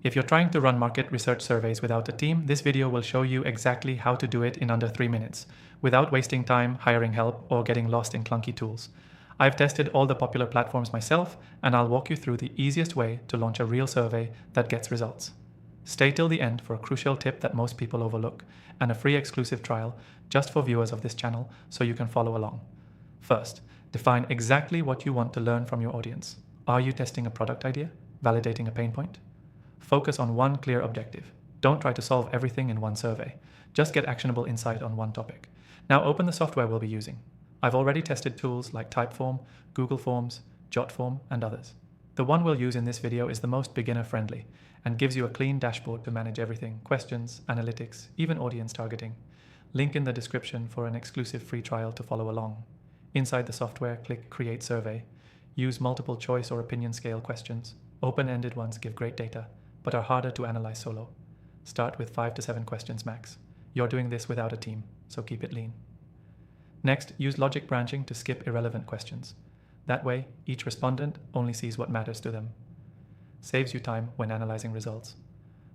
If you're trying to run market research surveys without a team, this video will show you exactly how to do it in under 3 minutes, without wasting time hiring help or getting lost in clunky tools. I've tested all the popular platforms myself, and I'll walk you through the easiest way to launch a real survey that gets results. Stay till the end for a crucial tip that most people overlook, and a free exclusive trial just for viewers of this channel so you can follow along. First, define exactly what you want to learn from your audience. Are you testing a product idea? Validating a pain point? Focus on one clear objective. Don't try to solve everything in one survey. Just get actionable insight on one topic. Now open the software we'll be using. I've already tested tools like Typeform, Google Forms, JotForm, and others. The one we'll use in this video is the most beginner-friendly and gives you a clean dashboard to manage everything: questions, analytics, even audience targeting. Link in the description for an exclusive free trial to follow along. Inside the software, click Create Survey. Use multiple choice or opinion scale questions. Open-ended ones give great data, but are harder to analyze solo. Start with 5 to 7 questions max. You're doing this without a team, so keep it lean. Next, use logic branching to skip irrelevant questions. That way, each respondent only sees what matters to them. Saves you time when analyzing results.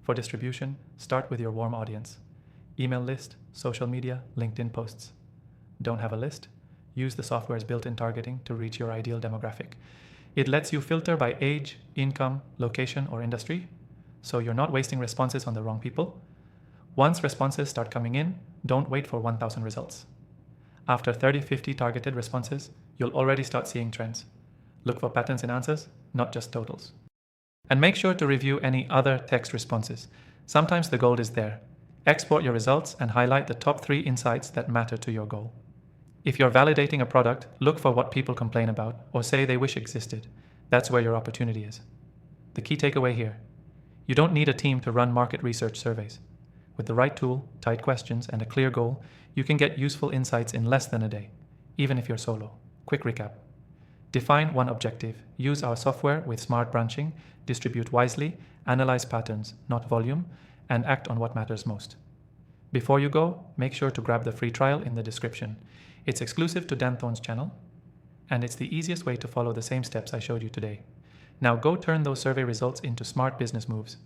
For distribution, start with your warm audience. Email list, social media, LinkedIn posts. Don't have a list? Use the software's built-in targeting to reach your ideal demographic. It lets you filter by age, income, location, or industry, so you're not wasting responses on the wrong people. Once responses start coming in, don't wait for 1,000 results. After 30-50 targeted responses, you'll already start seeing trends. Look for patterns in answers, not just totals. And make sure to review any other text responses. Sometimes the gold is there. Export your results and highlight the top 3 insights that matter to your goal. If you're validating a product, look for what people complain about or say they wish existed. That's where your opportunity is. The key takeaway here: you don't need a team to run market research surveys. With the right tool, tight questions, and a clear goal, you can get useful insights in less than a day, even if you're solo. Quick recap. Define one objective, use our software with smart branching, distribute wisely, analyze patterns, not volume, and act on what matters most. Before you go, make sure to grab the free trial in the description. It's exclusive to Dan Thorne's channel, and it's the easiest way to follow the same steps I showed you today. Now go turn those survey results into smart business moves.